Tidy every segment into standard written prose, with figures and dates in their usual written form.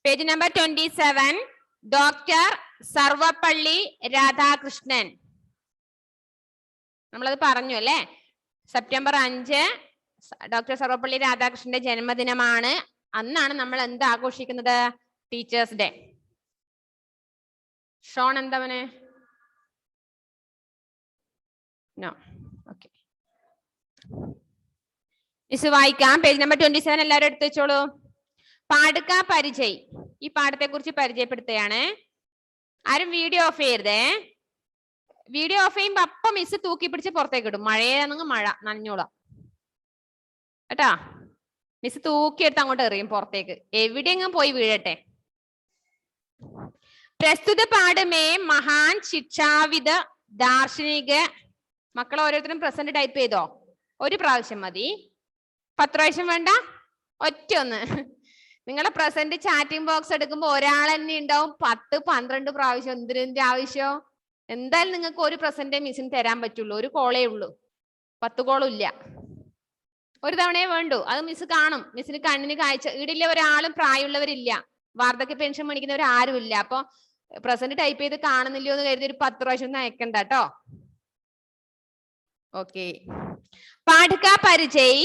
Page number 27, doctor Sarvepalli Radhakrishnan. നമ്മളത് പറഞ്ഞു അല്ലേ? സെപ്റ്റംബർ 5 ഡോക്ടർ സർവപ്പള്ളി രാധാകൃഷ്ണന്റെ ജന്മദിനമാണ്. അന്നാണ് നമ്മൾ എന്ത് ആഘോഷിക്കുന്നത്? Teachers day. ഷോൺ എന്തവന്? നോ. ഓക്കെ, മിസ് വായിക്കാം. പേജ് നമ്പർ 27 എല്ലാവരും എടുത്തു വെച്ചോളൂ. പാടുക പരിചയ്. ഈ പാഠത്തെ കുറിച്ച് പരിചയപ്പെടുത്തുകയാണ്. ആരും വീഡിയോ ഓഫ് ചെയ്യരുതേ. വീഡിയോ ഓഫ് ചെയ്യുമ്പോ അപ്പം മിസ് തൂക്കി പിടിച്ച് പുറത്തേക്ക് ഇടും. മഴയാണെങ്കിൽ മഴ നനഞ്ഞോളാം കേട്ടാ. മിസ് തൂക്കിയെടുത്ത് അങ്ങോട്ട് എറിയും പുറത്തേക്ക്, എവിടെയെങ്കിലും പോയി വീഴട്ടെ. പ്രസ്തുത പാഠമേ മഹാൻ ശിക്ഷാവിദ് ദാർശനിക. മക്കൾ ഓരോരുത്തരും പ്രസന്റ് ടൈപ്പ് ചെയ്തോ? ഒരു പ്രാവശ്യം മതി, 10 പ്രാവശ്യം വേണ്ട, ഒറ്റ ഒന്ന്. നിങ്ങളെ പ്രസന്റ് ചാറ്റിംഗ് ബോക്സ് എടുക്കുമ്പോ ഒരാൾ തന്നെ ഉണ്ടാവും 10-12 പ്രാവശ്യം. എന്തിന്റെ ആവശ്യം? എന്തായാലും നിങ്ങൾക്ക് ഒരു പ്രസന്റ് മിസ്സിന് തരാൻ പറ്റുള്ളൂ. ഒരു കോളേ ഉള്ളൂ, 10 കോളും ഇല്ല. ഒരു തവണയെ വേണ്ടു. അത് മിസ് കാണും. മിസ്സിന് കണ്ണിന് കാഴ്ച ഈടില്ല, ഒരാളും പ്രായമുള്ളവരില്ല, വാർദ്ധക്യ പെൻഷൻ മേടിക്കുന്നവർ ആരും ഇല്ല. അപ്പൊ പ്രസന്റ് ടൈപ്പ് ചെയ്ത് കാണുന്നില്ലയോ എന്ന് കരുതി ഒരു 10 പ്രാവശ്യം ഒന്നും അയക്കണ്ട കേട്ടോ. ഓക്കെ, പാഠക പരിചയ്.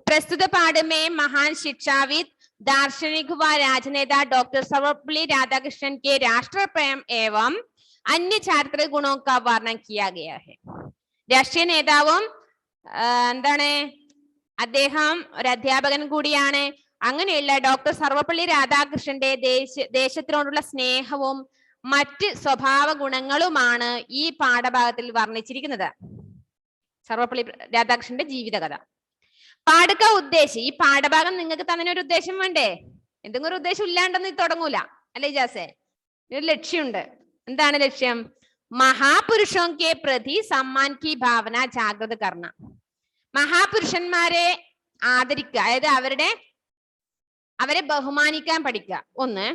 പ്രസ്തുത പാഠമേ महान शिक्षाविद दार्शनिक व राजनेता डॉक्टर सर्वपल्ली राधाकृष्णन के राष्ट्र प्रेम एवं अन्य चारित्रिक गुणों का वर्णन किया गया है. രാഷ്ട്രീയ നേതാവും എന്താണ്, അദ്ദേഹം ഒരു അധ്യാപകൻ കൂടിയാണ്. അങ്ങനെയുള്ള ഡോക്ടർ സർവപ്പള്ളി രാധാകൃഷ്ണന്റെ ദേശത്തിനോടുള്ള സ്നേഹവും മറ്റ് സ്വഭാവ ഗുണങ്ങളുമാണ് ഈ പാഠഭാഗത്തിൽ വർണ്ണിച്ചിരിക്കുന്നത്. സർവപ്പള്ളി രാധാകൃഷ്ണന്റെ ജീവിതകഥ. പാടുക ഉദ്ദേശം. ഈ പാഠഭാഗം നിങ്ങൾക്ക് തന്നെ ഒരു ഉദ്ദേശം വേണ്ടേ? എന്തെങ്കിലും ഒരു ഉദ്ദേശം ഇല്ലാണ്ടെന്ന് തുടങ്ങൂല അല്ലെ ജാസേ? ഒരു ലക്ഷ്യമുണ്ട്. എന്താണ് ലക്ഷ്യം? മഹാപുരുഷോ കെ പ്രതി സമ്മാൻ കി ഭാവന ജാഗ്രത കർണ. മഹാപുരുഷന്മാരെ ആദരിക്കുക, അതായത് അവരെ ബഹുമാനിക്കാൻ പഠിക്കുക. ഒന്ന്.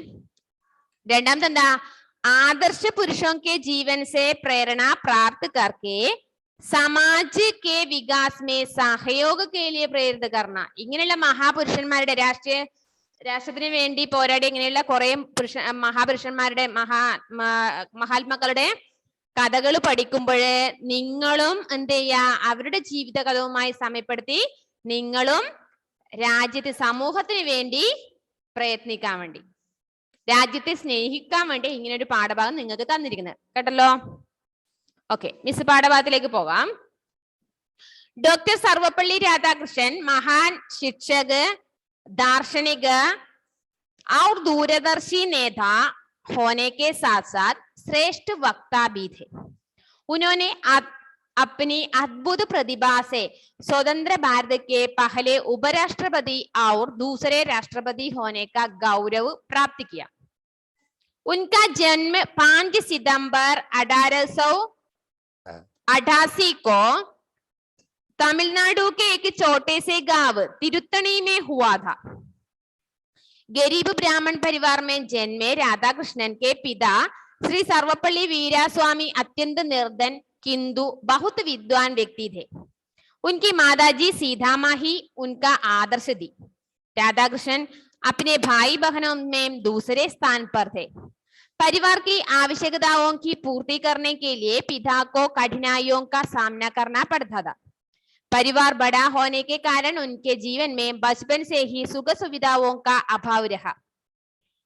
രണ്ടാമത് എന്താ? ആദർശ പുരുഷോ കെ ജീവൻ സെ പ്രേരണ പ്രാപ്ത് Karke Samaj K Vikas may സഹയോഗ K ലിയെ പ്രേരിത കർണ. ഇങ്ങനെയുള്ള മഹാപുരുഷന്മാരുടെ രാഷ്ട്രത്തിന് വേണ്ടി പോരാടി ഇങ്ങനെയുള്ള കുറെ മഹാപുരുഷന്മാരുടെ മഹാത്മാക്കളുടെ കഥകൾ പഠിക്കുമ്പോൾ നിങ്ങളും എന്ത് ചെയ്യാ? അവരുടെ ജീവിതകഥവുമായി സമയപ്പെടുത്തി നിങ്ങളും രാജ്യത്തെ സമൂഹത്തിന് വേണ്ടി പ്രയത്നിക്കാൻ വേണ്ടി, രാജ്യത്തെ സ്നേഹിക്കാൻ വേണ്ടി ഇങ്ങനെ ഒരു പാഠഭാഗം നിങ്ങൾക്ക് തന്നിരിക്കുന്നത്. കേട്ടല്ലോ? ഓക്കെ, മിസ് പാഠഭാഗത്തിലേക്ക് പോകാം. डॉक्टर सर्वपल्ली राधाकृष्णन महान शिक्षक, दार्शनिक और दूरदर्शी नेता होने के साथ साथ श्रेष्ठ वक्ता भी थे. उन्होंने अपनी अद्भुत प्रतिभा से स्वतंत्र भारत के पहले उपराष्ट्रपति और दूसरे राष्ट्रपति होने का गौरव प्राप्त किया. उनका जन्म 5 सितंबर 1888 को तमिलनाडु के एक छोटे से गांव तिरुत्तनी में हुआ था. गरीब ब्राह्मण परिवार में जन्मे राधाकृष्णन के पिता श्री सर्वपल्ली वीरास्वामी अत्यंत निर्धन किंतु बहुत विद्वान व्यक्ति थे. उनकी माताजी सीधामा ही उनका आदर्श थी. राधाकृष्णन अपने भाई बहनों में दूसरे स्थान पर थे. परिवार की आवश्यकताओं की पूर्ति करने के लिए पिता को कठिनाइयों का सामना करना पड़ता था. परिवार बड़ा होने के कारण उनके जीवन में बचपन से ही सुख सुविधाओं का अभाव रहा.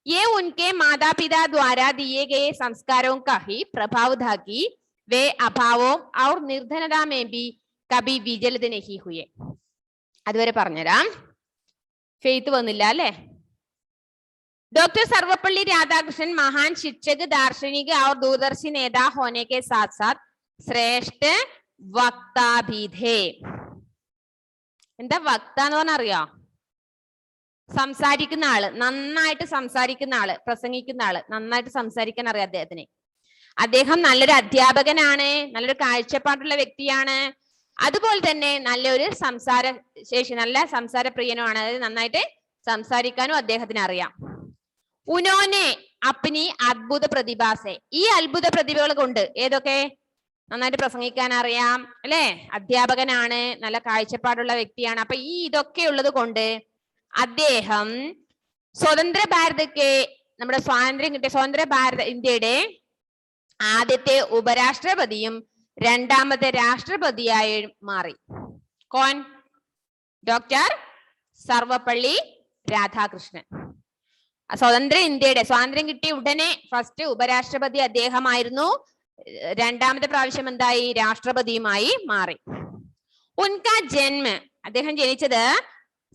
ये उनके माता पिता द्वारा दिए गए संस्कारों का ही प्रभाव था कि वे अभावों और निर्धनता में भी कभी विचलित नहीं हुए. അതുവരെ പറഞ്ഞുതരാം. ഫെയ്ത്ത് വന്നില്ല അല്ലേ? डॉक्टर सर्वपल्ली राधाकृष्णन महान शिक्षक, दार्शनिक और दूरदर्शी नेता होने के साथ साथ श्रेष्ठ वक्ता भी थे. എന്താ വക്ത എന്ന് പറഞ്ഞാൽ അറിയോ? സംസാരിക്കുന്ന ആള്, നന്നായിട്ട് സംസാരിക്കുന്ന ആള്, പ്രസംഗിക്കുന്ന ആള്, നന്നായിട്ട് സംസാരിക്കാൻ അറിയാം അദ്ദേഹത്തിന്. അദ്ദേഹം നല്ലൊരു അധ്യാപകനാണ്, നല്ലൊരു കാഴ്ചപ്പാടുള്ള വ്യക്തിയാണ്. അതുപോലെ തന്നെ നല്ലൊരു സംസാര ശേഷി, നല്ല സംസാരപ്രിയനുമാണ്. അതായത് നന്നായിട്ട് സംസാരിക്കാനും അദ്ദേഹത്തിന് അറിയാം. ഉനോനെ അപ്നി അത്ഭുത പ്രതിഭാസെ. ഈ അത്ഭുത പ്രതിഭകൾ കൊണ്ട് ഏതൊക്കെ? നന്നായിട്ട് പ്രസംഗിക്കാൻ അറിയാം അല്ലെ, അധ്യാപകനാണ്, നല്ല കാഴ്ചപ്പാടുള്ള വ്യക്തിയാണ്. അപ്പൊ ഈ ഇതൊക്കെ ഉള്ളത് കൊണ്ട് അദ്ദേഹം സ്വതന്ത്ര ഭാരതಕ್ಕೆ നമ്മുടെ സ്വാതന്ത്ര്യം കിട്ടിയ സ്വതന്ത്ര ഭാരത ഇന്ത്യയുടെ ആദ്യത്തെ ഉപരാഷ്ട്രപതിയും രണ്ടാമത്തെ രാഷ്ട്രപതിയായി മാറി. കോൺ? ഡോക്ടർ സർവപ്പള്ളി രാധാകൃഷ്ണൻ. സ്വാതന്ത്ര്യം കിട്ടിയ ഉടനെ ഫസ്റ്റ് ഉപരാഷ്ട്രപതി അദ്ദേഹമായിരുന്നു. രണ്ടാമത്തെ പ്രാവശ്യം എന്തായി? രാഷ്ട്രപതിയുമായി മാറി. ഉൻകാ ജന്മ, അദ്ദേഹം ജനിച്ചത്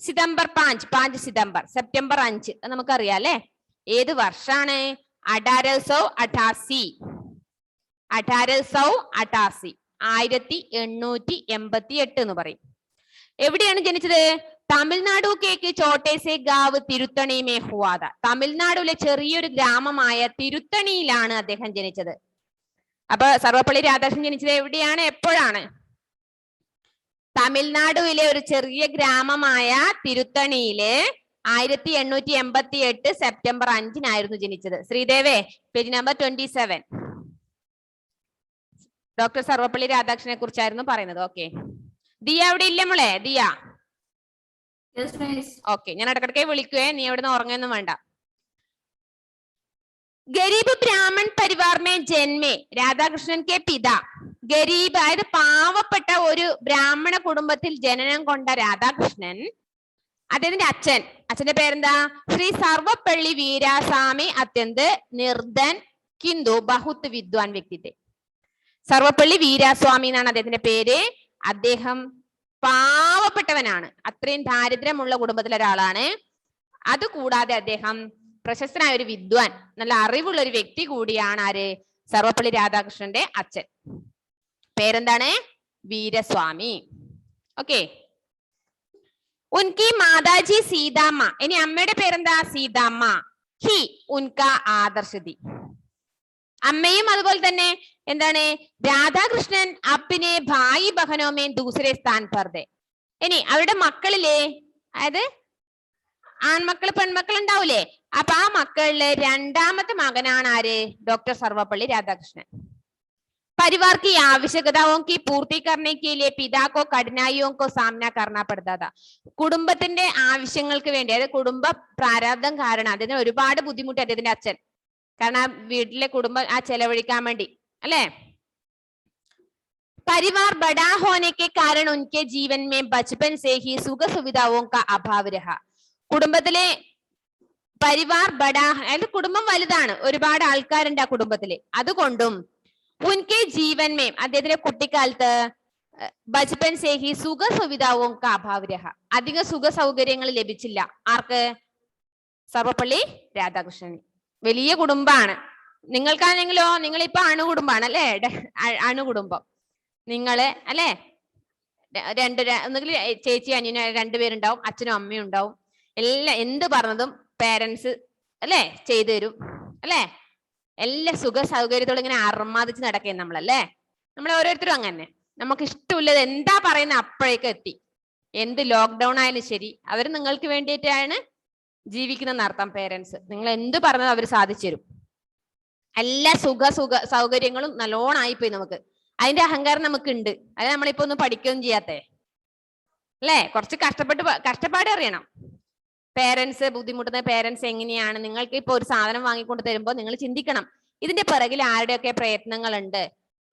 സിതംബർ 5 സിതംബർ, സെപ്റ്റംബർ 5. നമുക്കറിയാം അല്ലെ? ഏത് വർഷാണ്? 1888. 1888 എന്ന് പറയും. എവിടെയാണ് ജനിച്ചത്? തമിഴ്നാടു കേക്ക് ചോട്ടേസെ ഗാവ് തിരുത്തണി മേ ഹുവാദ. തമിഴ്നാടുലെ ചെറിയൊരു ഗ്രാമമായ തിരുത്തണിയിലാണ് അദ്ദേഹം ജനിച്ചത്. അപ്പൊ സർവപ്പള്ളി രാധാകൃഷ്ണൻ ജനിച്ചത് എവിടെയാണ്? എപ്പോഴാണ്? തമിഴ്നാടുവിലെ ഒരു ചെറിയ ഗ്രാമമായ തിരുത്തണിയില് 1888 സെപ്റ്റംബർ 5 ജനിച്ചത്. ശ്രീദേവേ, പേജ് നമ്പർ 27. ഡോക്ടർ സർവപ്പള്ളി രാധാകൃഷ്ണനെ കുറിച്ചായിരുന്നു പറയുന്നത്. ഓക്കെ, ദിയ അവിടെ ഇല്ല മോളെ? ദിയ? ഓക്കെ, ഞാൻ ഇടക്കിടക്കെ വിളിക്കുവേ, നീ അവിടെ നിന്ന് ഉറങ്ങൊന്നും വേണ്ട. Garib Brahmin Parivar may ജന്മേ Radhakrishnan K പിത. ഗരീബ് അതായത് പാവപ്പെട്ട ഒരു ബ്രാഹ്മണ കുടുംബത്തിൽ ജനനം കൊണ്ട രാധാകൃഷ്ണൻ, അദ്ദേഹത്തിന്റെ അച്ഛന്റെ പേരെന്താ? ശ്രീ സർവപ്പള്ളി വീരാസ്വാമി അത്യന്ത് നിർധൻ കിന്തു ബഹുത്ത് വിദ്വാൻ വ്യക്തിത്വ. സർവപ്പള്ളി വീരാസ്വാമി എന്നാണ് അദ്ദേഹത്തിന്റെ പേര്. അദ്ദേഹം പാവപ്പെട്ടവനാണ്, അത്രയും ദാരിദ്ര്യമുള്ള കുടുംബത്തിലെ ഒരാളാണ്. അതുകൂടാതെ അദ്ദേഹം പ്രശസ്തനായ ഒരു വിദ്വാൻ, നല്ല അറിവുള്ള ഒരു വ്യക്തി കൂടിയാണ്. ആര്? സർവപ്പള്ളി രാധാകൃഷ്ണന്റെ അച്ഛൻ. പേരെന്താണ്? വീരസ്വാമി. ഓക്കെ. ഉൻകി മാതാജി സീതാമ്മ. ഇനി അമ്മയുടെ പേരെന്താ? സീതാമ്മ. ഹി ഉൻക ആദർശതി. അമ്മയും അതുപോലെ തന്നെ എന്താണ്? രാധാകൃഷ്ണൻ അപ്പിനെ ഭായി ബഹനോമേ ദൂസരെ സ്ഥാൻ പർദേ. ഇനി അവരുടെ മക്കളിലെ, അതായത് ആൺമക്കൾ പെൺമക്കൾ ഉണ്ടാവൂലേ, അപ്പൊ ആ മക്കളിലെ രണ്ടാമത്തെ മകനാണ് ആര്? ഡോക്ടർ സർവപ്പള്ളി രാധാകൃഷ്ണൻ. परिवार की आवश्यकताओं की पूर्ति करने के लिए पिता को कठिनाइयों को सामना करना पड़ता था. കുടുംബത്തിന്റെ ആവശ്യങ്ങൾക്ക് വേണ്ടി, അതായത് കുടുംബ പ്രാരാബ്ദം കാരണം അതിന് ഒരുപാട് ബുദ്ധിമുട്ടി അദ്ദേഹത്തിന്റെ അച്ഛൻ. കാരണം ആ വീട്ടിലെ കുടുംബം ചെലവഴിക്കാൻ വേണ്ടി അല്ലെ. परिवार बड़ा होने के कारण उनके जीवन में बचपन से ही सुख सुविधाओं का अभाव रहा. കുടുംബത്തിലെ പരിവാർ ബഡാ, അതായത് കുടുംബം വലുതാണ്, ഒരുപാട് ആൾക്കാരുണ്ട് ആ കുടുംബത്തില്. അതുകൊണ്ടും ഉൻകെ ജീവൻ മേ, അദ്ദേഹത്തിന്റെ കുട്ടിക്കാലത്ത് ബച്പൻ സേ ഹി സുഖ സുവിധാവും കാ അഭാവ് രഹ, അധിക സുഖ സൗകര്യങ്ങൾ ലഭിച്ചില്ല. ആർക്ക്? സർവപ്പള്ളി രാധാകൃഷ്ണന്. വലിയ കുടുംബാണ്. നിങ്ങൾക്കാണെങ്കിലോ, നിങ്ങളിപ്പോ അണുകുടുംബാണ് അല്ലെ? അണുകുടുംബം നിങ്ങള് അല്ലെ. ഒന്നുകിൽ ചേച്ചി അനിയനും രണ്ടുപേരുണ്ടാവും, അച്ഛനും അമ്മയും ഉണ്ടാവും. എല്ലാം എന്ത് പറഞ്ഞതും പേരൻസ് അല്ലെ ചെയ്തു തരും അല്ലെ. എല്ലാ സുഖ സൗകര്യത്തോടെ ഇങ്ങനെ അർമാദിച്ച് നടക്കേ നമ്മളല്ലേ. നമ്മൾ ഓരോരുത്തരും അങ്ങനെ, നമുക്ക് ഇഷ്ടമില്ലത് എന്താ പറയുന്ന അപ്പോഴേക്ക് എത്തി. എന്ത് ലോക്ക്ഡൌൺ ആയാലും ശരി, അവർ നിങ്ങൾക്ക് വേണ്ടിയിട്ടാണ് ജീവിക്കുന്ന അർത്ഥം. പേരൻസ് നിങ്ങൾ എന്ത് പറഞ്ഞത് അവർ സാധിച്ചു തരും. എല്ലാ സുഖ സൗകര്യങ്ങളും നല്ലോണം ആയിപ്പോയി നമുക്ക്. അതിന്റെ അഹങ്കാരം നമുക്കുണ്ട്. അത് നമ്മളിപ്പോ ഒന്നും പഠിക്കുകയൊന്നും ചെയ്യാത്തേ അല്ലേ. കുറച്ച് കഷ്ടപ്പാട് അറിയണം. പേരൻസ് ബുദ്ധിമുട്ടുന്ന പേരൻസ് എങ്ങനെയാണ്? നിങ്ങൾക്ക് ഇപ്പൊ ഒരു സാധനം വാങ്ങിക്കൊണ്ട് തരുമ്പോൾ നിങ്ങൾ ചിന്തിക്കണം, ഇതിന്റെ പിറകിൽ ആരുടെയൊക്കെ പ്രയത്നങ്ങളുണ്ട്,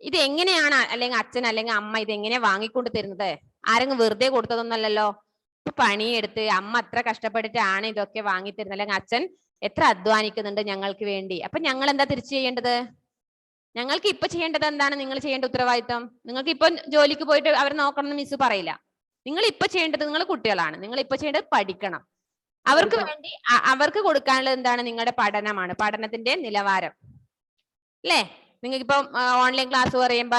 ഇത് എങ്ങനെയാണ്, അല്ലെങ്കിൽ അച്ഛൻ അല്ലെങ്കിൽ അമ്മ ഇത് എങ്ങനെ വാങ്ങിക്കൊണ്ട് തരുന്നത്? ആരെങ്കിലും വെറുതെ കൊടുത്തതൊന്നല്ലല്ലോ. ഇപ്പൊ പണിയെടുത്ത് അമ്മ അത്ര കഷ്ടപ്പെട്ടിട്ടാണ് ഇതൊക്കെ വാങ്ങിത്തരുന്നത്, അല്ലെങ്കിൽ അച്ഛൻ എത്ര അധ്വാനിക്കുന്നുണ്ട് ഞങ്ങൾക്ക് വേണ്ടി. അപ്പൊ ഞങ്ങൾ എന്താ തിരിച്ചു ചെയ്യേണ്ടത്? ഞങ്ങൾക്ക് ഇപ്പൊ ചെയ്യേണ്ടത് എന്താണ്? നിങ്ങൾ ചെയ്യേണ്ട ഉത്തരവാദിത്വം. നിങ്ങൾക്ക് ഇപ്പൊ ജോലിക്ക് പോയിട്ട് അവർ നോക്കണം എന്ന് മിസ് പറയില്ല. നിങ്ങൾ ഇപ്പൊ ചെയ്യേണ്ടത്, നിങ്ങൾ കുട്ടികളാണ്, നിങ്ങൾ ഇപ്പൊ ചെയ്യേണ്ടത് പഠിക്കണം. അവർക്ക് വേണ്ടി അവർക്ക് കൊടുക്കാനുള്ളത് എന്താണ്? നിങ്ങളുടെ പഠനമാണ്, പഠനത്തിന്റെ നിലവാരം അല്ലേ. നിങ്ങൾക്ക് ഇപ്പം ഓൺലൈൻ ക്ലാസ് പറയുമ്പോ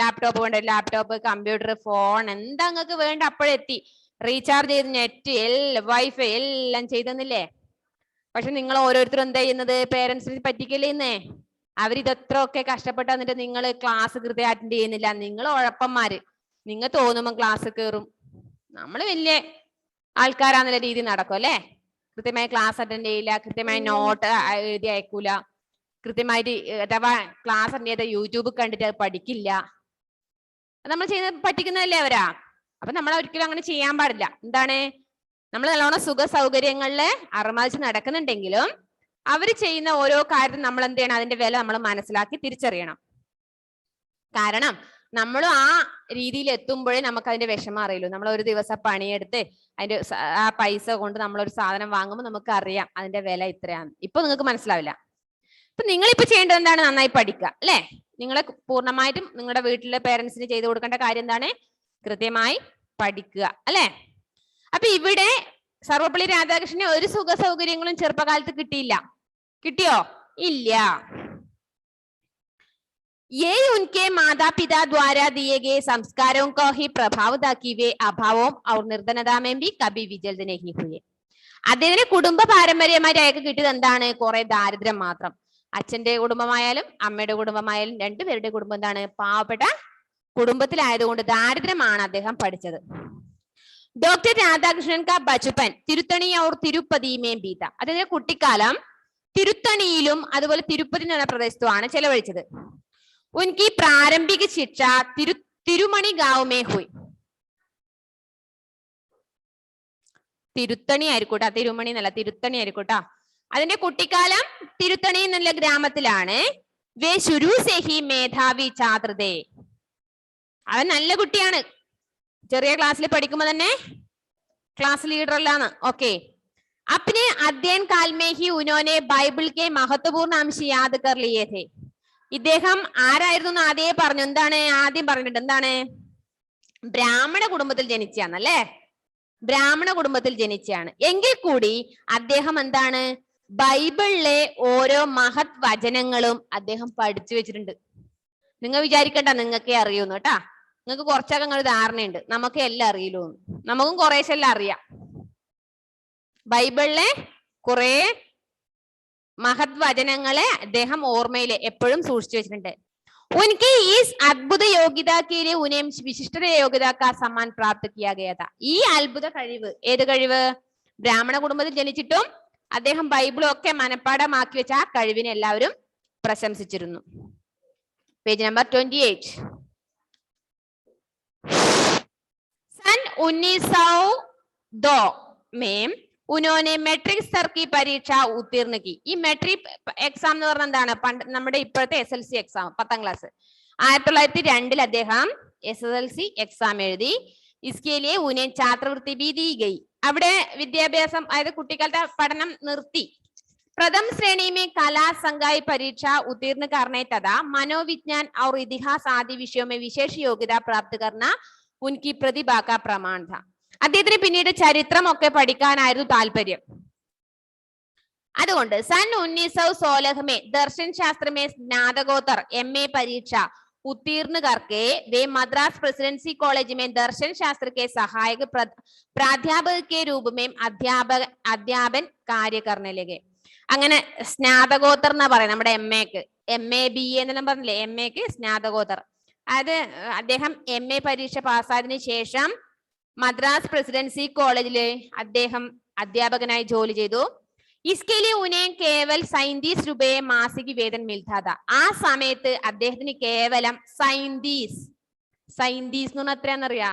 ലാപ്ടോപ്പ് വേണ്ട, ലാപ്ടോപ്പ്, കമ്പ്യൂട്ടർ, ഫോൺ, എന്താ നിങ്ങൾക്ക് വേണ്ട അപ്പോഴെത്തി. റീചാർജ് ചെയ്ത് നെറ്റ്, വൈഫൈ എല്ലാം ചെയ്തെന്നില്ലേ. പക്ഷെ നിങ്ങൾ ഓരോരുത്തരും എന്താ ചെയ്യുന്നത്? പേരൻസിനെ പറ്റിക്കല്ലേ ഇന്നേ. അവരിതെത്ര ഒക്കെ കഷ്ടപ്പെട്ട് വന്നിട്ട് നിങ്ങൾ ക്ലാസ് കൃത്യം അറ്റൻഡ് ചെയ്യുന്നില്ല. നിങ്ങൾ ഉഴപ്പന്മാര്. നിങ്ങൾ തോന്നുമ്പോ ക്ലാസ് കയറും. നമ്മൾ വലിയ ആൾക്കാരാന്നുള്ള രീതി നടക്കും അല്ലെ. കൃത്യമായി ക്ലാസ് അറ്റൻഡ് ചെയ്യില്ല, കൃത്യമായി നോട്ട് എഴുതി അയക്കൂല, കൃത്യമായിട്ട് അഥവാ ക്ലാസ് അറ്റൻഡ് ചെയ്ത യൂട്യൂബ് കണ്ടിട്ട് അത് പഠിക്കില്ല. നമ്മൾ ചെയ്യുന്നത് പറ്റിക്കുന്നതല്ലേ അവരാ. അപ്പൊ നമ്മൾ ഒരിക്കലും അങ്ങനെ ചെയ്യാൻ പാടില്ല. എന്താണ്? നമ്മൾ നല്ലോണം സുഖ സൗകര്യങ്ങളില് അർമാദിച്ച് നടക്കുന്നുണ്ടെങ്കിലും അവർ ചെയ്യുന്ന ഓരോ കാര്യത്തിനും നമ്മൾ എന്ത് ചെയ്യണം, അതിന്റെ വില നമ്മൾ മനസ്സിലാക്കി തിരിച്ചറിയണം. കാരണം നമ്മൾ ആ രീതിയിൽ എത്തുമ്പോഴേ നമുക്ക് അതിന്റെ വിഷമം അറിയുള്ളൂ. നമ്മൾ ഒരു ദിവസം പണിയെടുത്ത് അതിന്റെ ആ പൈസ കൊണ്ട് നമ്മളൊരു സാധനം വാങ്ങുമ്പോൾ നമുക്ക് അറിയാം അതിന്റെ വില ഇത്രയാണ്. ഇപ്പൊ നിങ്ങൾക്ക് മനസ്സിലാവില്ല. ഇപ്പൊ നിങ്ങളിപ്പോ ചെയ്യേണ്ടത് എന്താണ്? നന്നായി പഠിക്കുക അല്ലെ? നിങ്ങളെ പൂർണ്ണമായിട്ടും നിങ്ങളുടെ വീട്ടിലെ പേരൻസിന് ചെയ്തു കൊടുക്കേണ്ട കാര്യം എന്താണ്? കൃത്യമായി പഠിക്കുക അല്ലെ? അപ്പൊ ഇവിടെ സർവപ്പള്ളി രാധാകൃഷ്ണന് ഒരു സുഖ സൗകര്യങ്ങളും ചെറുപ്പകാലത്ത് കിട്ടിയില്ല. കിട്ടിയോ? ഇല്ല. ये उनके माता पिता द्वारा दिए गए संस्कारों को ही प्रभावित की वे अभावों और निर्धनता में भी कभी विचलित नहीं हुए. അദ്ദേഹത്തിന് കുടുംബ പാരമ്പര്യമായിട്ട് അയാൾക്ക് കിട്ടിയത് എന്താണ്? കുറെ ദാരിദ്ര്യം മാത്രം. അച്ഛന്റെ കുടുംബമായാലും അമ്മയുടെ കുടുംബമായാലും രണ്ടുപേരുടെ കുടുംബം എന്താണ്? പാവപ്പെട്ട കുടുംബത്തിലായതുകൊണ്ട് ദാരിദ്ര്യമാണ് അദ്ദേഹം പഠിച്ചത്. ഡോക്ടർ രാധാകൃഷ്ണൻ കാ ബച്ചുപ്പൻ തിരുത്തണി और തിരുപ്പതി में बीता. അദ്ദേഹത്തിന്റെ കുട്ടിക്കാലം തിരുത്തണിയിലും അതുപോലെ തിരുപ്പതി എന്ന പ്രദേശത്തുമാണ് ചെലവഴിച്ചത്. उनकी प्रारंभिक शिक्षा तिरुमणि गांव में हुई. തിരുത്തണി ആയിരിക്കൂട്ടാ, തിരുമണി എന്നല്ല, തിരുത്തണി ആയിരിക്കൂട്ടാ. അതിന്റെ കുട്ടിക്കാലം തിരുത്തണി എന്നുള്ള ഗ്രാമത്തിലാണ്. വേ ശുരു സേ ഹി മേധാവി ഛാത്രതേ. അവൻ നല്ല കുട്ടിയാണ്. ചെറിയ ക്ലാസ്സിൽ പഠിക്കുമ്പോ തന്നെ ക്ലാസ് ലീഡർ അല്ലാന്ന്. ഓക്കെ. अपने अध्ययन काल में ही उन्होंने बाइबल के महत्वपूर्ण अंश याद कर लिए थे. ഇദ്ദേഹം ആരായിരുന്നു ആദ്യം പറഞ്ഞു? എന്താണ് ആദ്യം പറഞ്ഞിട്ട്? എന്താണ്? ബ്രാഹ്മണ കുടുംബത്തിൽ ജനിച്ചാന്നല്ലേ? ബ്രാഹ്മണ കുടുംബത്തിൽ ജനിച്ചാണ്. എങ്കിൽ കൂടി അദ്ദേഹം എന്താണ്? ബൈബിളിലെ ഓരോ മഹത് വചനങ്ങളും അദ്ദേഹം പഠിച്ചു വെച്ചിട്ടുണ്ട്. നിങ്ങൾ വിചാരിക്കണ്ട നിങ്ങൾക്കേ അറിയൂന്ന് കേട്ടാ. നിങ്ങൾക്ക് കുറച്ചൊക്കെ അങ്ങനെ ധാരണയുണ്ട്. നമുക്ക് എല്ലാം അറിയില്ലൂന്ന്. നമുക്കും കുറേശ്ശെല്ലാം അറിയാം. ബൈബിളിലെ കുറെ മഹത് വചനങ്ങളെ അദ്ദേഹം ഓർമ്മയില് എപ്പോഴും സൂക്ഷിച്ചു വെച്ചിട്ടുണ്ട്. उनकी इस अद्भुत योग्यता के लिए उन्हें विशिष्ट योग्यता का सम्मान प्राप्त किया गया था. ഈ അത്ഭുത കഴിവ്, ഏത് കഴിവ്? ബ്രാഹ്മണ കുടുംബത്തിൽ ജനിച്ചിട്ടും അദ്ദേഹം ബൈബിളും ഒക്കെ മനപ്പാഠമാക്കി വെച്ച ആ കഴിവിനെ എല്ലാവരും പ്രശംസിച്ചിരുന്നു. Page number 28. सन 1902 में उन्होंने മെട്രിക് स्तर की പരീക്ഷ उत्तीर्ण की. ഈ മെട്രിക് എക്സാം എന്ന് പറഞ്ഞാൽ എന്താണ്? നമ്മുടെ ഇപ്പോഴത്തെ SLC എക്സാം, 10ാം ക്ലാസ്. 1902 അദ്ദേഹം SSLC എക്സാം എഴുതി. इसके लिए उन्हें छात्रवृत्ति भी दी गई. അവിടെ വിദ്യാഭ്യാസം, അതായത് കുട്ടികളുടെ പഠനം നിർത്തി. प्रथम श्रेणी में कला संकाय परीक्षा उत्तीर्ण करने तथा मनोविज्ञान और इतिहास आदि विषयों में विशेष योग्यता प्राप्त करना उनकी प्रतिभा का प्रमाण था. അദ്ദേഹത്തിന് പിന്നീട് ചരിത്രം ഒക്കെ പഠിക്കാനായിരുന്നു താല്പര്യം. അതുകൊണ്ട് सन 1916 में दर्शन शास्त्र में स्नातकोत्तर MA परीक्षा उत्तीर्ण करके वे मद्रास प्रेसिडेंसी कॉलेज में दर्शन शास्त्र के सहायक प्राध्यापक के रूप में अध्यापन कार्य करने लगे. അങ്ങനെ സ്നാതകോത്തർ എന്നാ പറയാം. നമ്മുടെ MA BA എന്നെല്ലാം പറഞ്ഞില്ലേ? MAക്ക് സ്നാതകോത്തർ. അത് അദ്ദേഹം MA പരീക്ഷ പാസ്സായതിനു ശേഷം മദ്രാസ് പ്രസിഡൻസി കോളേജില് അദ്ദേഹം അധ്യാപകനായി ജോലി ചെയ്തു. इसके लिए उन्हें केवल 37 रुपये मासिक वेतन मिलता था. ആ സമയത്ത് അദ്ദേഹത്തിന് കേവലം 37 എന്ന് പറഞ്ഞാൽ എത്രയാണെന്നറിയാ?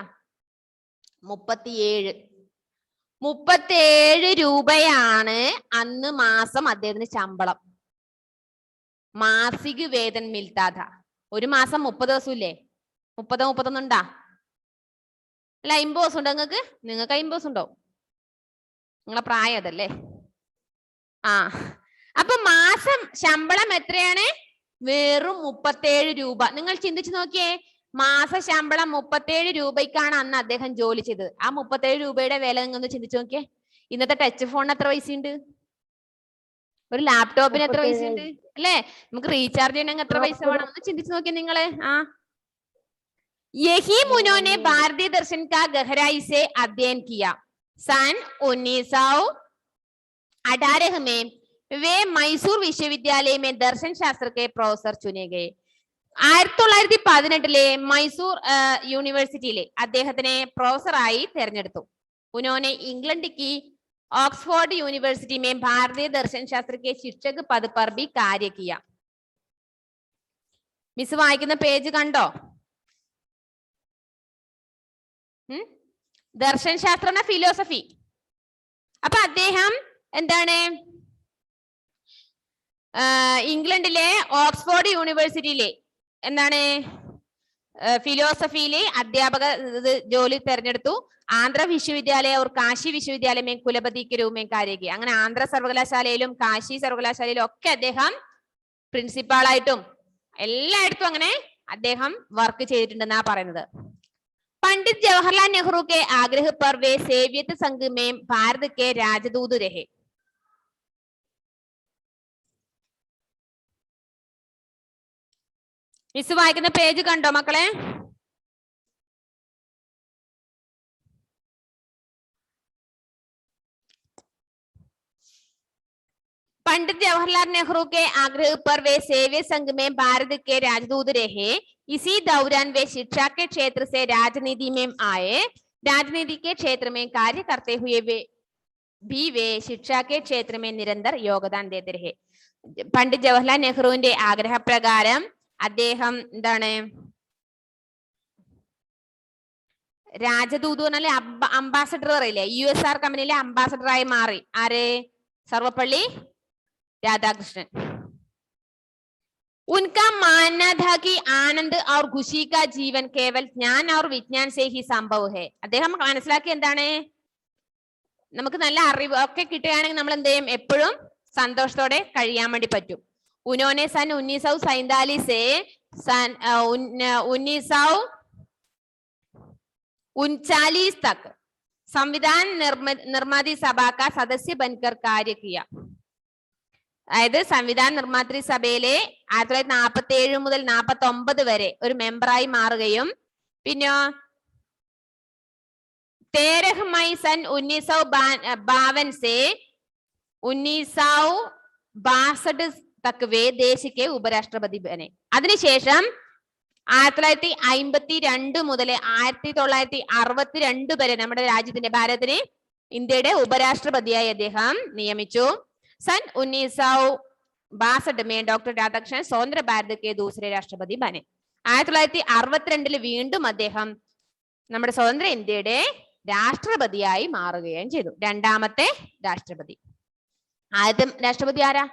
37 രൂപയാണ് അന്ന് മാസം അദ്ദേഹത്തിന് ശമ്പളം. മാസിക് വേതൻ മിൽത്താത. ഒരു മാസം 30 ദിവസം ഇല്ലേ? 31 ഉണ്ടാ? അല്ല, 50 ദിവസം ഉണ്ടോ നിങ്ങൾക്ക്? 50 ദിവസം ഉണ്ടോ? നിങ്ങളെ പ്രായം അതല്ലേ? ആ, അപ്പൊ മാസം ശമ്പളം എത്രയാണ്? വെറും 37 രൂപ. നിങ്ങൾ ചിന്തിച്ചു നോക്കിയേ, മാസ ശമ്പളം 37 രൂപയ്ക്കാണ് അന്ന് അദ്ദേഹം ജോലി ചെയ്തത്. ആ 37 രൂപയുടെ വില നിങ്ങൾ ചിന്തിച്ചു നോക്കിയേ. ഇന്നത്തെ ടച്ച് ഫോണിന് എത്ര പൈസ ഉണ്ട്? ഒരു ലാപ്ടോപ്പിന് എത്ര പൈസ ഉണ്ട്? അല്ലേ? നമുക്ക് റീചാർജ് ചെയ്യണമെങ്കിൽ എത്ര പൈസ വേണം? ഒന്ന് ചിന്തിച്ചു നോക്കിയേ നിങ്ങള്. ആ, यही उन्होंने भारतीय दर्शन का गहराई से अध्ययन किया. सन 1918 में वे मैसूर विश्वविद्यालय में दर्शन शास्त्र के प्रोफेसर चुने गए. 1918 മൈസൂർ യൂണിവേഴ്സിറ്റിയിലെ അദ്ദേഹത്തിനെ പ്രൊഫസറായി തെരഞ്ഞെടുത്തു. उन्होंने इंग्लैंड की ऑक्सफोर्ड यूनिवर्सिटी में भारतीय दर्शन शास्त्र के शिक्षक पद पर भी कार्य किया. മിസ് വായിക്കുന്ന പേജ് കണ്ടോ? ദർശൻ ശാസ്ത്ര ഫിലോസഫി. അപ്പൊ അദ്ദേഹം എന്താണ്? ഇംഗ്ലണ്ടിലെ ഓക്സ്ഫോർഡ് യൂണിവേഴ്സിറ്റിയിലെ എന്താണ് ഫിലോസഫിയിലെ അധ്യാപക ജോലി തെരഞ്ഞെടുത്തു. ആന്ധ്ര വിശ്വവിദ്യാലയ और കാശി വിശ്വവിദ്യാലയ में कुलपति के रूप में कार्य किया. അങ്ങനെ ആന്ധ്ര സർവകലാശാലയിലും കാശി സർവകലാശാലയിലും ഒക്കെ അദ്ദേഹം പ്രിൻസിപ്പാളായിട്ടും എല്ലായിടത്തും അങ്ങനെ അദ്ദേഹം വർക്ക് ചെയ്തിട്ടുണ്ടെന്നാ പറയുന്നത്. പണ്ഡിറ്റ് ജവഹർലാൽ നെഹ്റു के आग्रह पर वे सोवियत संघ में भारत के राजदूत रहे. മിസ് വായിക്കുന്ന പേജ് കണ്ടോ മക്കളെ? पंडित जवाहरलाल नेहरू के आग्रह पर वे सोवियत संघ में भारत के राजदूत रहे. इसी दौरान वे शिक्षा के क्षेत्र से राजनीति में आए. राजनीति के क्षेत्र में कार्य करते हुए वे शिक्षा के क्षेत्र में निरंतर योगदान देते रहे. पंडित जवाहरलाल നെഹ്റുവിന്റെ ആഗ്രഹപ്രകാരം അദ്ദേഹം എന്താണ് രാജദൂത് പറഞ്ഞാല് അംബാസഡർ പറയില്ലേ, USSR കമ്പനിയിലെ അംബാസഡറായി മാറി. ആര്? സർവപ്പള്ളി राधाकृष्णन. उनका मानना था कि आनंद और खुशी का जीवन केवल ज्ञान और विज्ञान से ही संभव है. അദ്ദേഹം മനസ്സിലാക്കി എന്താണ്, നമുക്ക് നല്ല അറിവ് ഒക്കെ കിട്ടുകയാണെങ്കിൽ നമ്മൾ എന്ത് ചെയ്യും, എപ്പോഴും സന്തോഷത്തോടെ കഴിയാൻ വേണ്ടി പറ്റും. उन्होंने सन 1947 से सन 1939 तक संविधान निर्माती सभा का सदस्य बनकर कार्य किया. അതായത് സംവിധാന നിർമ്മാതൃ സഭയിലെ 1947 മുതൽ 49 വരെ ഒരു മെമ്പറായി മാറുകയും പിന്നെ 13 मई सन 1952 से 1962 तक वे देश के ഉപരാഷ്ട്രപതി बने. അതിനുശേഷം 1952 മുതൽ 1962 വരെ നമ്മുടെ രാജ്യത്തിന്റെ ഭാരതത്തിന് ഇന്ത്യയുടെ ഉപരാഷ്ട്രപതിയായി അദ്ദേഹം നിയമിച്ചു. सन 1962 में डॉक्टर राधाकृष्णन स्वतंत्र भारत के दूसरे राष्ट्रपति बने. 1962 വീണ്ടും അദ്ദേഹം നമ്മുടെ സ്വതന്ത്ര ഇന്ത്യയുടെ രാഷ്ട്രപതിയായി മാറുകയും ചെയ്തു. രണ്ടാമത്തെ രാഷ്ട്രപതി. ആദ്യത്തെ രാഷ്ട്രപതി ആരാ?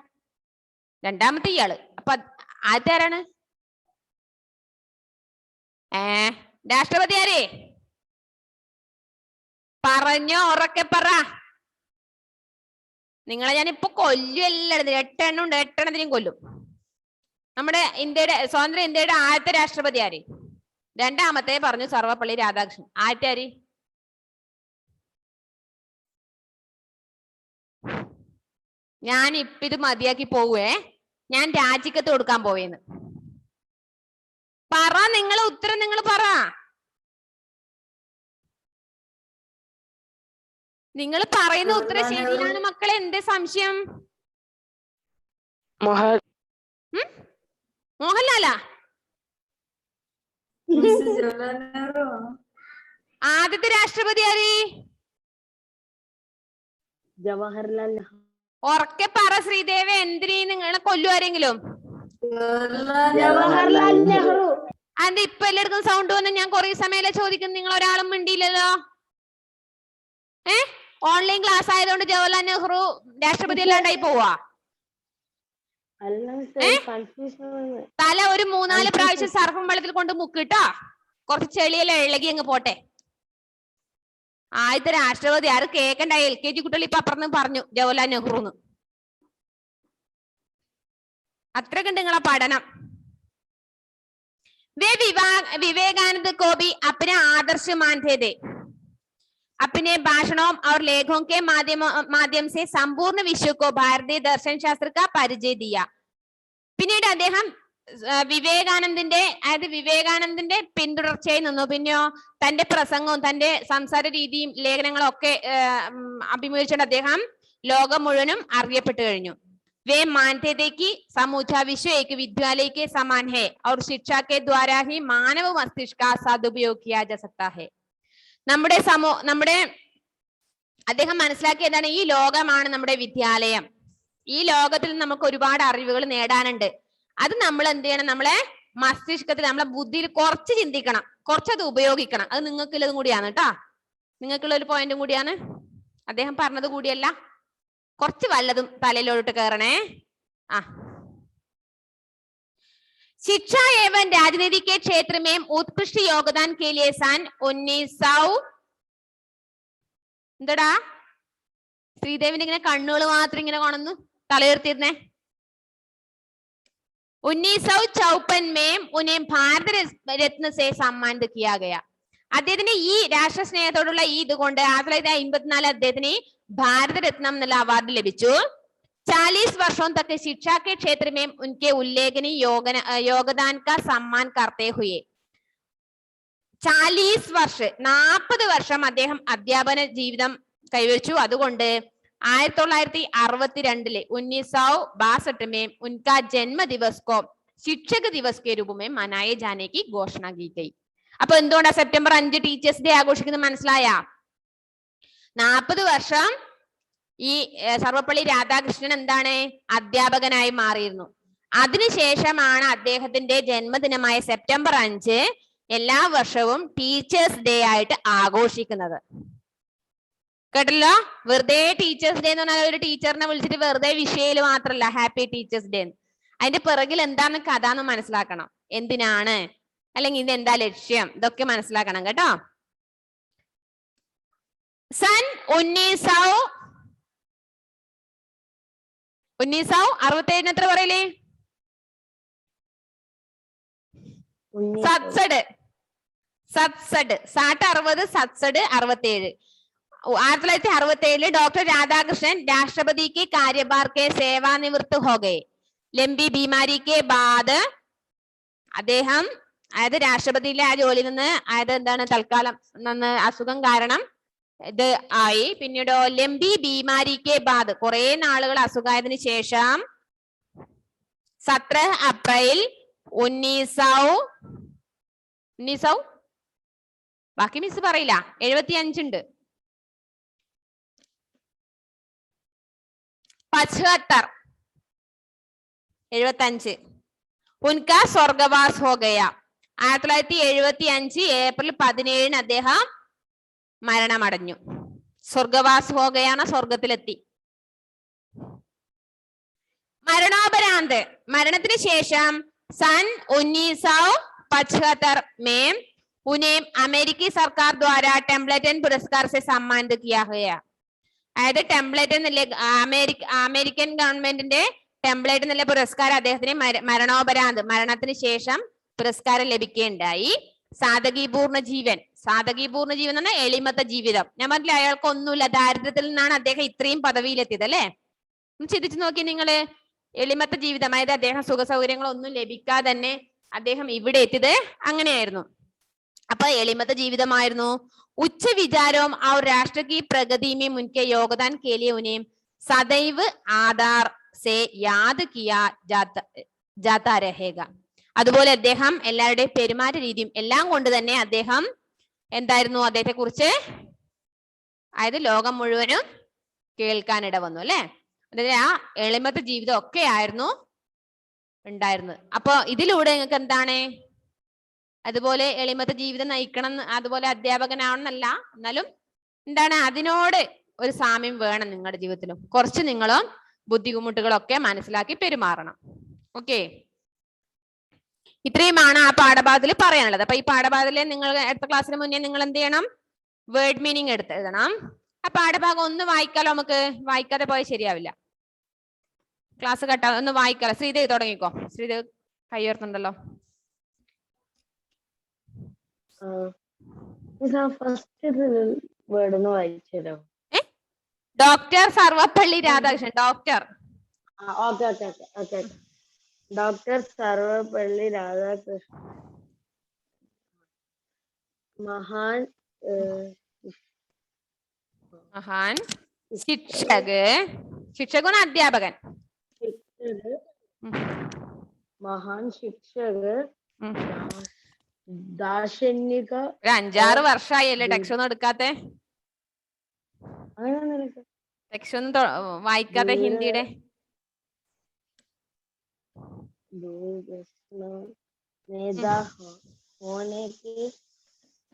രണ്ടാമത്തെ ഇയാള്. അപ്പൊ ആദ്യത്തെ ആരാണ്? രാഷ്ട്രപതി ആരേ? പറഞ്ഞോ, ഉറക്കെ പറ. നിങ്ങളെ ഞാനിപ്പോ കൊല്ലും എല്ലായിടത്തും. 8 എണ്ണം ഉണ്ട്, 8 എണ്ണത്തിനും കൊല്ലും. നമ്മുടെ ഇന്ത്യയുടെ സ്വതന്ത്ര ഇന്ത്യയുടെ ആദ്യത്തെ രാഷ്ട്രപതി ആര്? രണ്ടാമത്തെ പറഞ്ഞു സർവപ്പള്ളി രാധാകൃഷ്ണൻ. ആദ്യത്തെ ആര്? ഞാൻ ഇപ്പൊ ഇത് മതിയാക്കി പോവേ. ഞാൻ രാജിക്കത്ത് കൊടുക്കാൻ പോവേന്ന്. പറ, നിങ്ങൾ ഉത്തരം നിങ്ങൾ പറ. നിങ്ങൾ പറയുന്ന ഉത്തരം ശരിയാണ് മക്കളെ. എന്തേ സംശയം? മോഹൻലാലാ? ആദ്യത്തെ രാഷ്ട്രപതി ആര്? ജവഹർലാൽ നെഹ്റു. ഉറക്കെ പറ ശ്രീദേവി. എന്തിനീ നിങ്ങളെ കൊല്ലു ആരെങ്കിലും? ജവഹർലാൽ നെഹ്റു. അത് ഇപ്പൊ എല്ലാവർക്കും സൗണ്ട് വന്ന് ഞാൻ കൊറേ സമയം ചോദിക്കുന്നു, നിങ്ങൾ ഒരാളും മിണ്ടിയില്ലല്ലോ. ഓൺലൈൻ ക്ലാസ് ആയതുകൊണ്ട് ജവഹർലാൽ നെഹ്റു രാഷ്ട്രപതി അല്ലാണ്ടായി പോവാ? തല ഒരു 3-4 പ്രാവശ്യം സർഫും വെള്ളത്തിൽ കൊണ്ട് മുക്കിട്ടോ, കുറച്ച് ചെളിയെല്ലാം ഇളകി അങ്ങ് പോട്ടെ. ആദ്യത്തെ രാഷ്ട്രപതി ആര്? കേക്കണ്ട. LKG കുട്ടികൾ ഇപ്പൊ അപ്പുറന്ന് പറഞ്ഞു ജവഹർലാൽ നെഹ്റുന്ന്. അത്രയ്ക്ക് ഉണ്ട് നിങ്ങളെ പഠനം. वे विवेकानंद को भी अपने आदर्श मानते थे. अपने भाषणों और लेखों के माध्यम से संपूर्ण विश्व को भारतीय दर्शन शास्त्र का परिचय दिया. പിന്നീട് അദ്ദേഹം വിവേകാനന്ദന്റെ പിന്തുടർച്ചയിൽ നിന്നു. പിന്നെയോ തന്റെ പ്രസംഗവും തന്റെ സംസാര രീതിയും ലേഖനങ്ങളും ഒക്കെ അഭിമുഖീകരിച്ചുകൊണ്ട് അദ്ദേഹം ലോകം മുഴുവനും അറിയപ്പെട്ടു കഴിഞ്ഞു. वे मानते थे कि समूचा विश्व एक विद्यालय के समान है और शिक्षा के द्वारा ही मानव मस्तिष्क का सदुपयोग किया जा सकता है. നമ്മുടെ അദ്ദേഹം മനസ്സിലാക്കിയ എന്താണ്? ഈ ലോകമാണ് നമ്മുടെ വിദ്യാലയം. ഈ ലോകത്തിൽ നമുക്ക് ഒരുപാട് അറിവുകൾ നേടാനുണ്ട്. അത് നമ്മൾ എന്ത് ചെയ്യണം? നമ്മളെ മസ്തിഷ്കത്തിൽ, നമ്മളെ ബുദ്ധിയിൽ കുറച്ച് ചിന്തിക്കണം, കുറച്ചത് ഉപയോഗിക്കണം. അത് നിങ്ങൾക്കുള്ളതും കൂടിയാണ് കേട്ടോ. നിങ്ങൾക്കുള്ള ഒരു പോയിന്റും കൂടിയാണ്. അദ്ദേഹം പറഞ്ഞത് കൂടിയല്ല, കുറച്ച് വല്ലതും തലയിലോട്ട് കയറണേ. शिक्षा एवं राजनीति के क्षेत्र में उत्कृष्ट योगदान के लिए सन 1900 എന്താടാ ശ്രീദേവിന്റെ ഇങ്ങനെ കണ്ണുകൾ മാത്രം ഇങ്ങനെ കാണുന്നു തലയുയർത്തിയിരുന്നേ 1954 में उन्हें भारत रत्न से सम्मानित किया गया. അദ്ദേഹത്തിന് ഈ രാഷ്ട്ര സ്നേഹത്തോടുള്ള ഈ ഇത് കൊണ്ട് 1954 അദ്ദേഹത്തിന് ഭാരത രത്നം എന്നുള്ള അവാർഡ് ലഭിച്ചു. 40 वर्षों तक शिक्षा के क्षेत्र में उनके उल्लेखनीय योगदान का सम्मान करते हुए 40 വർഷം 40 വർഷം അദ്ദേഹം അധ്യാപന ജീവിതം കൈവരിച്ചു. അതുകൊണ്ട് 1962 1962 में उनका जन्म दिवस को शिक्षक दिवस के रूप में मनाए जाने की घोषणा की गई. അപ്പൊ എന്തുകൊണ്ടാ സെപ്റ്റംബർ 5 ടീച്ചേഴ്സ് ഡേ ആഘോഷിക്കുന്നത് മനസ്സിലായ? 40 വർഷം ഈ സർവപ്പള്ളി രാധാകൃഷ്ണൻ എന്താണ് അധ്യാപകനായി മാറിയിരുന്നു. അതിനുശേഷമാണ് അദ്ദേഹത്തിന്റെ ജന്മദിനമായ സെപ്റ്റംബർ 5 എല്ലാ വർഷവും ടീച്ചേഴ്സ് ഡേ ആയിട്ട് ആഘോഷിക്കുന്നത്. കേട്ടല്ലോ? വെറുതെ ടീച്ചേഴ്സ് ഡേ എന്ന് പറഞ്ഞാൽ ഒരു ടീച്ചറിനെ വിളിച്ചിട്ട് വെറുതെ വിഷയയിൽ മാത്രല്ല ഹാപ്പി ടീച്ചേഴ്സ് ഡേ. അതിന്റെ പിറകിൽ എന്താണ് കഥ എന്ന് മനസ്സിലാക്കണം. എന്തിനാണ് അല്ലെങ്കിൽ ഇത് എന്താ ലക്ഷ്യം ഇതൊക്കെ മനസ്സിലാക്കണം കേട്ടോ. സൺ 1967 എത്ര പറയലേ? സത്സഡ് 60 सत्सड 67. 1967 डॉक्टर राधाकृष्णन राष्ट्रपति के कार्यभार के सेवानिवृत्त हो गए. लंबी बीमारी के बाद അദ്ദേഹം അതായത് രാഷ്ട്രപതിയിലെ ആ ജോലിയിൽ നിന്ന് അതായത് എന്താണ് തൽക്കാലം അസുഖം കാരണം ഇത് ആയി. പിന്നീട് ലംബി ബീമാരിക്ക് ബാദ് കുറെ നാളുകൾ അസുഖമായതിനു ശേഷം 17 അപ്രിൽ 1900 ബാക്കി മിസ് പറയില്ല 75 ഉണ്ട് 75 उनका स्वर्गवास हो गया. 1975 ഏപ്രിൽ 17 അദ്ദേഹം മരണമടഞ്ഞു. സ്വർഗവാസ് ഹോ ഗയാണ് സ്വർഗത്തിലെത്തി. മരണോപരാന്ത് മരണത്തിന് ശേഷം सन 1975 में उन्हें अमेरिकी सरकार द्वारा टेम्पलेटन पुरस्कार से सम्मानित किया गया. അതായത് ടെംപ്ലേറ്റൻ അമേരിക്കൻ ഗവൺമെന്റിന്റെ ടെംപ്ലേറ്റ് എന്നുള്ള പുരസ്കാരം അദ്ദേഹത്തിന് മരണോപരാന്ത് മരണത്തിന് ശേഷം പുരസ്കാരം ലഭിക്കുകയുണ്ടായി. സാധകീപൂർണ്ണ ജീവൻ എന്ന് പറഞ്ഞാൽ എളിമത്ത ജീവിതം. ഞാൻ പറഞ്ഞില്ല അയാൾക്ക് ഒന്നുമില്ല, ദാരിദ്ര്യത്തിൽ നിന്നാണ് അദ്ദേഹം ഇത്രയും പദവിയിലെത്തിയത് അല്ലെ. ചിന്തിച്ചു നോക്കി നിങ്ങള്, എളിമത്ത ജീവിതം, അതായത് അദ്ദേഹം സുഖ സൗകര്യങ്ങളൊന്നും ലഭിക്കാതെ തന്നെ അദ്ദേഹം ഇവിടെ എത്തിയത് അങ്ങനെയായിരുന്നു. അപ്പൊ എളിമത്ത ജീവിതമായിരുന്നു. उच्च विचारों और राष्ट्र की प्रगति में उनके योगदान के लिए उन्हें सदैव आदर से याद किया जाता रहेगा. അതുപോലെ അദ്ദേഹം എല്ലാവരുടെയും പെരുമാറ്റ രീതിയും എല്ലാം കൊണ്ട് തന്നെ അദ്ദേഹം എന്തായിരുന്നു, അദ്ദേഹത്തെ കുറിച്ച് അതായത് ലോകം മുഴുവനും കേൾക്കാനിട വന്നു അല്ലെ. അതായത് ആ എളിമത്ത ജീവിതം ഒക്കെ ആയിരുന്നു ഉണ്ടായിരുന്നത്. അപ്പൊ ഇതിലൂടെ നിങ്ങൾക്ക് എന്താണ്, അതുപോലെ എളിമത്ത ജീവിതം നയിക്കണം, അതുപോലെ അധ്യാപകനാണെന്നല്ല, എന്നാലും എന്താണ് അതിനോട് ഒരു സാമ്യം വേണം നിങ്ങളുടെ ജീവിതത്തിലും. കുറച്ച് നിങ്ങളും ബുദ്ധിമുട്ടുകളൊക്കെ മനസ്സിലാക്കി പെരുമാറണം. ഓക്കെ, ഇത്രയുമാണ് ആ പാഠഭാഗത്തിൽ പറയാനുള്ളത്. അപ്പൊ ഈ പാഠഭാഗത്തിലെ നിങ്ങൾ അടുത്ത ക്ലാസ്സിന് മുന്നേ നിങ്ങൾ എന്ത് ചെയ്യണം, വേർഡ് മീനിങ് എടുത്ത് എഴുതണം. ആ പാഠഭാഗം ഒന്ന് വായിക്കാലോ, നമുക്ക് വായിക്കാതെ പോയാൽ ശരിയാവില്ല. ക്ലാസ് കട്ടാ, ഒന്ന് വായിക്കാലോ. ശ്രീദേവ് തുടങ്ങിക്കോ. ശ്രീദേവ് കൈ ഉയർത്തുണ്ടല്ലോ. ഡോക്ടർ സർവപ്പള്ളി രാധാകൃഷ്ണൻ. ഡോക്ടർ സർവപ്പള്ളി രാധാകൃഷ്ണൻ മഹാൻ ശിക്ഷകൻ അധ്യാപകൻ, മഹാൻ ശിക്ഷക്, ദാർശനിക. 5-6 വർഷമായല്ലേ ടെക്സ്റ്റ് ഒന്നും എടുക്കാത്തെ, ടെക്സ്റ്റ് ഒന്നും വായിക്കാതെ ഹിന്ദിയുടെ. नेता होने के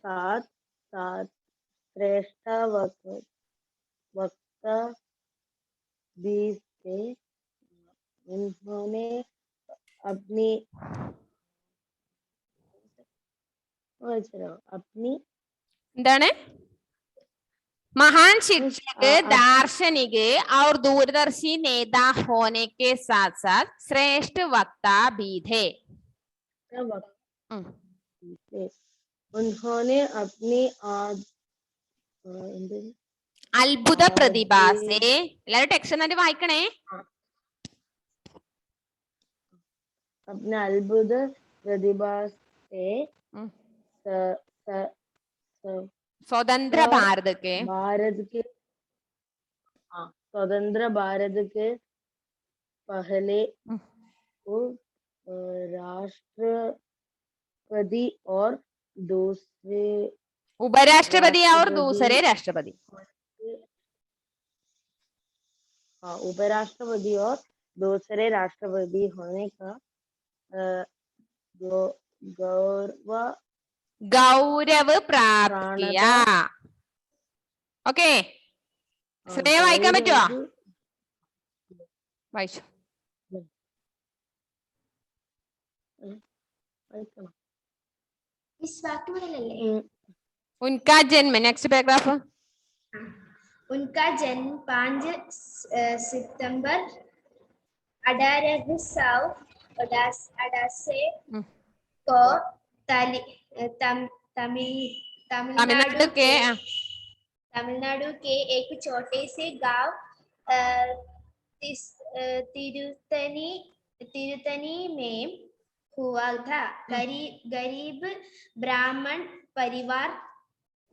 साथ साथ श्रेष्ठ वक्ता भी थे. उन्होंने अपनी अपनी എന്താണ്? महान शिक्षक, दार्शनिक और दूरदर्शी नेता होने के साथ साथ श्रेष्ठ वक्ता भी थे. उन्होंने अपनी അത്ഭുത പ്രതിഭ से എല്ലാവരും ടെക്സ്റ്റ് നന്നായിട്ട് വായിക്കണേ. अपने अद्भुत प्रतिभा से स्वतंत्र भारत के स्वतंत्र भारत के पहले राष्ट्रपति और दूसरे उपराष्ट्रपति और दूसरे राष्ट्रपति. उपराष्ट्रपति और दूसरे राष्ट्रपति होने का गौरव प्राप्त किया. ओके, ശ്രേയ വായിക്കാൻ പറ്റുമോ? വായിച്ചു. उनका जन्म, नेक्स्ट पैराग्राफ. उनका जन्म 5 सितंबर 1888 को तमिलनाडु के एक छोटे से गांव तिरुतनी में हुआ था. गरीब ब्राह्मण परिवार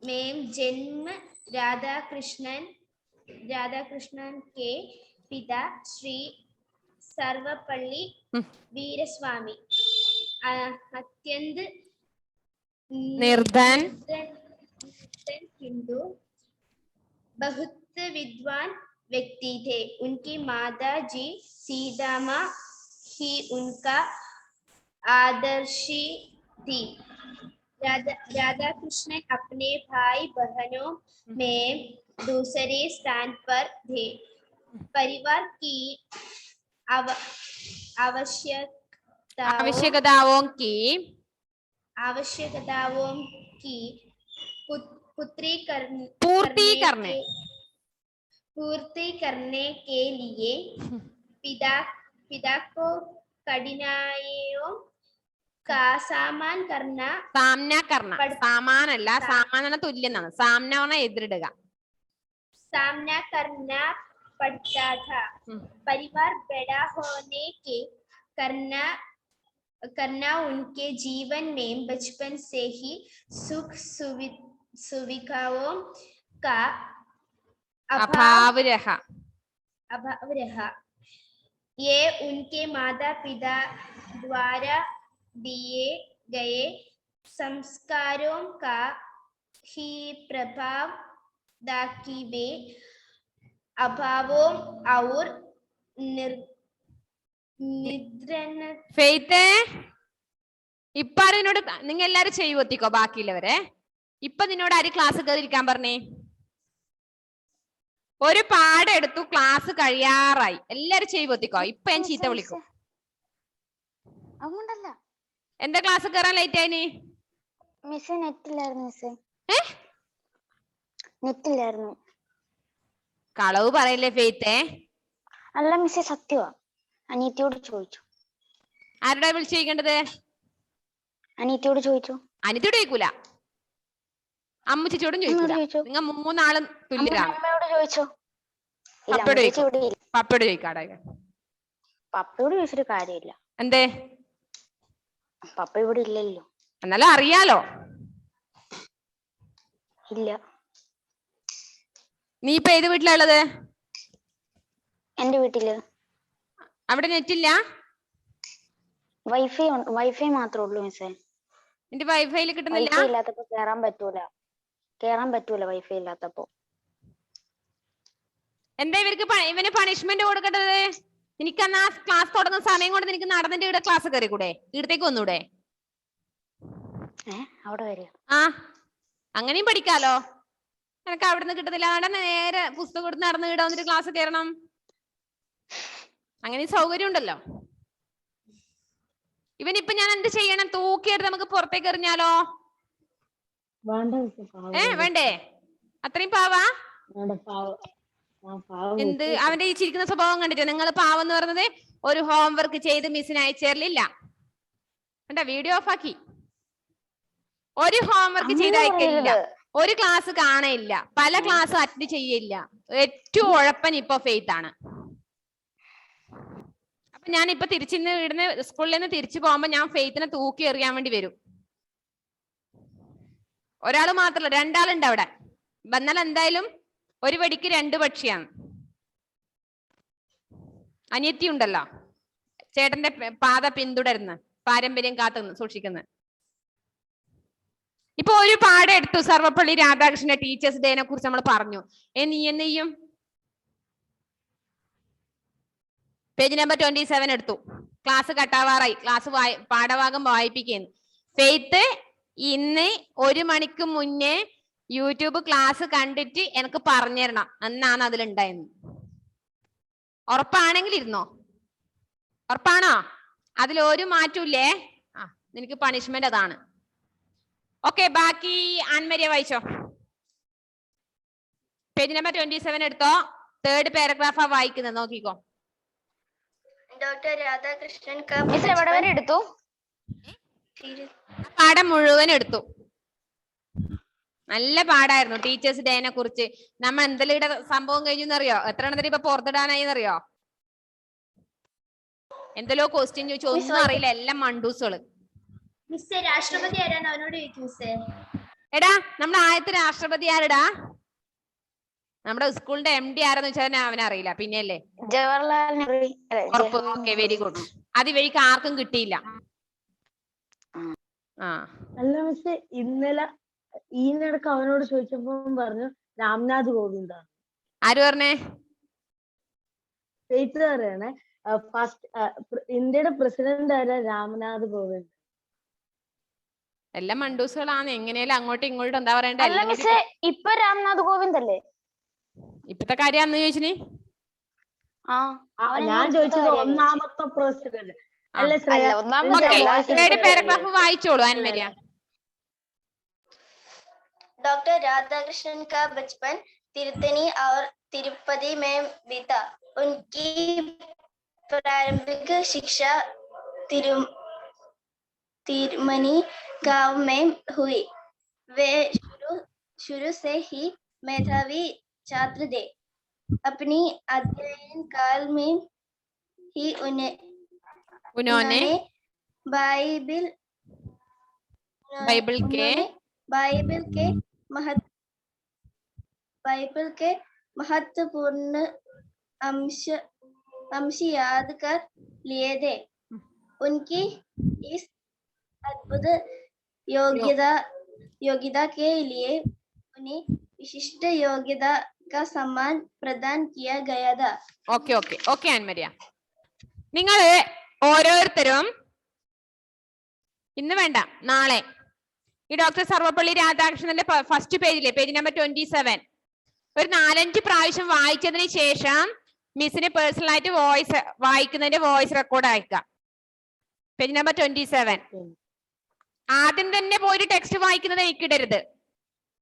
में जन्म राधा कृष्णन के पिता श्री सर्वपल्ली वीरस्वामी अत्यंत निर्धन किंतु बहुत विद्वान व्यक्ति थे. उनकी माता जी सीतामा ही उनका आदर्शी थी. राधा कृष्ण अपने भाई बहनों में दूसरे स्थान पर थे. परिवार की आवश्यकताओं की पूर्ति करने के लिए पिता को कठिनाइयों का सामना करना पड़ता था. परिवार बड़ा होने के करना उनके जीवन में बचपन से ही सुख सुविधाओं का अभाव रहा. ये उनके माता पिता द्वारा दिए गए संस्कारों का ही प्रभाव था कि वे अभावों और ഫെയ്ത്ത് ഇപ്പൊ നിന്നോട് നിങ്ങൾ എല്ലാരും ചെയ്യുവത്തിക്കോ ബാക്കിയുള്ളവരെ. ഇപ്പൊ നിന്നോട് ആര് ക്ലാസ് കയറിയിരിക്കാൻ പറഞ്ഞേ? ഒരു പാഠം എടുത്തു, ക്ലാസ് കഴിയാറായി, എല്ലാരും ചെയ്യുവത്തിക്കോ. ഇപ്പൊ ഞാൻ ചീത്ത വിളിക്കും. എന്താ ക്ലാസ് കയറാൻ ലേറ്റ് ആയിന്? നെറ്റില്ലായിരുന്നു. കളവ് പറയല്ലേ ഫെയ്ത്തേ? അല്ല മിസ്സേ, സത്യമാ. അനിയത്തിയോട് ചോദിച്ചു. ആരോടാ വിളിച്ചു ചോദിക്കേണ്ടത്? അനിയത്തിയോട് ചോദിച്ചു. അനിയത്തിയോട് ചോദിക്കൂല, അമ്മച്ചിയോടും ചോദിക്കൂല. നിങ്ങൾ മൂന്നാളും തുല്യരാണ്. അമ്മയോട് ചോദിച്ചോ? പപ്പയോട് ചോദിക്കാടെ. പപ്പയോട് ചോദിച്ചിട്ട് കാര്യമില്ല. എന്തേ? പപ്പ ഇവിടെ ഇല്ലല്ലോ. എന്നാലും അറിയാലോ. ഇല്ല. നീ ഇപ്പൊ ഏത് വീട്ടിലാ ഉള്ളത്? എന്റെ വീട്ടില്. അവിടെ നെറ്റ് ഇല്ല? വൈഫൈ മാത്രമേ ഉള്ളൂ മിസ്സേ. നിന്റെ വൈഫൈയിൽ കിട്ടുന്നില്ല? വൈഫൈ ഇല്ലാത്തപ്പോ കേറാൻ പറ്റൂല വൈഫൈ ഇല്ലാത്തപ്പോ. എന്താ ഇവന് പണിഷ്മെന്റ് കൊടുക്കേണ്ടത്? നിനക്ക് എന്നാ ക്ലാസ് തുടങ്ങുന്ന സമയം കൊണ്ട് നിനക്ക് നടന്നിട്ട് ഇവിടെ ക്ലാസ് കയറി കൂടെ? ഇവിടത്തേക്ക് വന്നൂടെ? അവിടെ വരെ അങ്ങനെയും പഠിക്കാലോ. നിനക്ക് അവിടെ നിന്ന് കിട്ടുന്നില്ല, അവിടെ നേരെ പുസ്തകം എടുത്ത് നടന്ന് ഇവിടെ വന്നിട്ട് ക്ലാസ് കയറണം. അങ്ങനെ സൗകര്യം ഉണ്ടല്ലോ. ഇവനിപ്പൊ ഞാൻ എന്ത് ചെയ്യണം? തൂക്കിയെടുത്ത് നമുക്ക് പുറത്തേക്ക് എറിഞ്ഞാലോ? വേണ്ട മിസ്സേ, പാവം. വേണ്ടേ? അത്രയും പാവാ? വേണ്ട, പാവം. ആ, പാവം എന്ത് മിസ്സേ. അവന്റെ ഈ ചിരിക്കുന്ന സ്വഭാവം കണ്ടിട്ട് നിങ്ങൾ പാവം എന്ന് പറഞ്ഞത് ഒരു ഹോംവർക്ക് ചെയ്ത് മിസ്സിന് അയച്ചേരലില്ല. കണ്ട വീഡിയോ ഓഫ് ആക്കി. ഒരു ഹോംവർക്ക് ചെയ്ത് അയക്കില്ല, ഒരു ക്ലാസ് കാണയില്ല, പല ക്ലാസ് അറ്റൻഡ് ചെയ്യില്ല. ഏറ്റവും ഉഴപ്പൻ ഇപ്പൊ ഫെയ്ത്ത് ആണ്. അപ്പൊ ഞാൻ ഇപ്പൊ തിരിച്ചിന്ന് ഇവിടുന്ന് സ്കൂളിൽ നിന്ന് തിരിച്ചു പോകുമ്പോ ഞാൻ ഫെയ്ത്തിനെ തൂക്കി എറിയാൻ വേണ്ടി വരും. ഒരാള് മാത്രല്ല, രണ്ടാളുണ്ട് അവിടെ. വന്നാൽ എന്തായാലും ഒരു വെടിക്ക് രണ്ട് പക്ഷിയാണ്. അനിയത്തി ഉണ്ടല്ലോ, ചേട്ടന്റെ പാത പിന്തുടരുന്ന, പാരമ്പര്യം കാത്തു സൂക്ഷിക്കുന്ന. ഇപ്പൊ ഒരു പാഠം എടുത്തു, സർവപ്പള്ളി രാധാകൃഷ്ണന്റെ ടീച്ചേഴ്സ് ഡേനെ കുറിച്ച് നമ്മൾ പറഞ്ഞു. നീ എന്ത് ചെയ്യും? പേജ് നമ്പർ 27 എടുത്തു. ക്ലാസ് കട്ടാവാറായി, ക്ലാസ് പാഠഭാഗം വായിപ്പിക്കുന്നു. ഫെയ്ത്ത് ഇന്ന് 1 മണിക്ക് മുന്നേ യൂട്യൂബ് ക്ലാസ് കണ്ടിട്ട് എനിക്ക് പറഞ്ഞു തരണം എന്നാണ് അതിലുണ്ടായിരുന്നു. ഉറപ്പാണെങ്കിൽ ഇരുന്നോ? ഉറപ്പാണോ? അതിൽ ഒരു മാറ്റൂല്ലേ? നിനക്ക് പണിഷ്മെന്റ് അതാണ്. ഓക്കെ, ബാക്കി ആൻമരിയ വായിച്ചോ. പേജ് നമ്പർ 27 എടുത്തോ. 3rd പാരഗ്രാഫാ വായിക്കുന്നത്, നോക്കിക്കോ. डॉक्टर राधाकृष्णन का മിസ് എവിടെ വരെ എടുത്തു? പാഠം മുഴുവൻ എടുത്തു. നല്ല പാടായിരുന്നു ടീച്ചേഴ്സ് ഡേനെ കുറിച്ച്. നമ്മൾ എന്തെല്ലാം ഇവിടെ സംഭവം കഴിഞ്ഞു എത്ര എണ്ണത്തിന് ഇപ്പൊ പുറത്തിടാനായി എന്നറിയോ? എന്തെല്ലോ ക്വസ്റ്റ്യൻ ചോദിച്ചു, ഒന്നും അറിയില്ല, എല്ലാം മണ്ടൂസുകള്. മിസ്സേ രാഷ്ട്രപതി ആരാണ് അവനോട് ചോദിക്കും മിസ്സേ. എടാ നമ്മുടെ ആദ്യത്തെ രാഷ്ട്രപതി ആരെടാ? നമ്മുടെ സ്കൂളിന്റെ MD ആരെന്ന് വെച്ചാൽ അവനറിയില്ല, പിന്നെയല്ലേ ജവഹർലാൽ നെഹ്റു. ഉറപ്പ്. Okay, very good. അത് വഴിക്ക് ആർക്കും കിട്ടിയില്ല. അല്ല മിസ്സേ, ഇന്നലെ ഈ നിടക്ക് അവനോട് ചോദിച്ചപ്പോ പറഞ്ഞു രാംനാഥ് കോവിന്ദ്. ആര് പറഞ്ഞേ? ഫെയ്ത്ത് പറയണേ ഫസ്റ്റ് ഇന്ത്യയുടെ പ്രസിഡന്റ് ആരാ? രാംനാഥ് കോവിന്ദ്. എല്ലാം മണ്ടൂസുകളാണ്. എങ്ങനെയാലും അങ്ങോട്ടും ഇങ്ങോട്ടും എന്താ പറയണ്ടേ? അല്ല മിസ്സേ, ഇപ്പൊ രാംനാഥ് കോവിന്ദ് അല്ലേ? ഇപ്പത്തെ കാര്യം അന്ന് ചോദിച്ചിന്. ഞാൻ ചോദിച്ചത് ഒന്നാമത്തെ പ്രസിഡന്റ് അല്ല. പാരഗ്രാഫ് വായിച്ചോളൂ ആൻമരിയ. डॉक्टर राधाकृष्णन का बचपन तिरुतनी और तिरुपति में बीता। उनकी प्रारंभिक शिक्षा तिरुमनी गांव में हुई। वे शुरू से ही मेधावी छात्र थे। अपनी अध्ययन काल में ही उन्होंने बाइबल के महत्वपूर्ण अंश याद कर लिए थे। उनकी इस अद्भुत योग्यता के लिए उन्हें विशिष्ट योग्यता का सम्मान प्रदान किया गया था। ഓക്കെ ഓക്കെ ഓക്കെ ആൻമരിയ, നിങ്ങള് ഓരോരുത്തരും ഇന്ന് വേണ്ട നാളെ ഈ ഡോക്ടർ സർവപ്പള്ളി രാധാകൃഷ്ണന്റെ ഫസ്റ്റ് പേജിലെ പേജ് നമ്പർ 27 ഒരു 4-5 പ്രാവശ്യം വായിച്ചതിന് ശേഷം മിസ്സിന് പേഴ്സണൽ ആയിട്ട് വായിക്കുന്നതിന്റെ വോയിസ് റെക്കോർഡ് അയക്കാം. Page number 27. ആദ്യം തന്നെ പോയിട്ട് ടെക്സ്റ്റ് വായിക്കുന്നത് എനിക്കിടരുത്.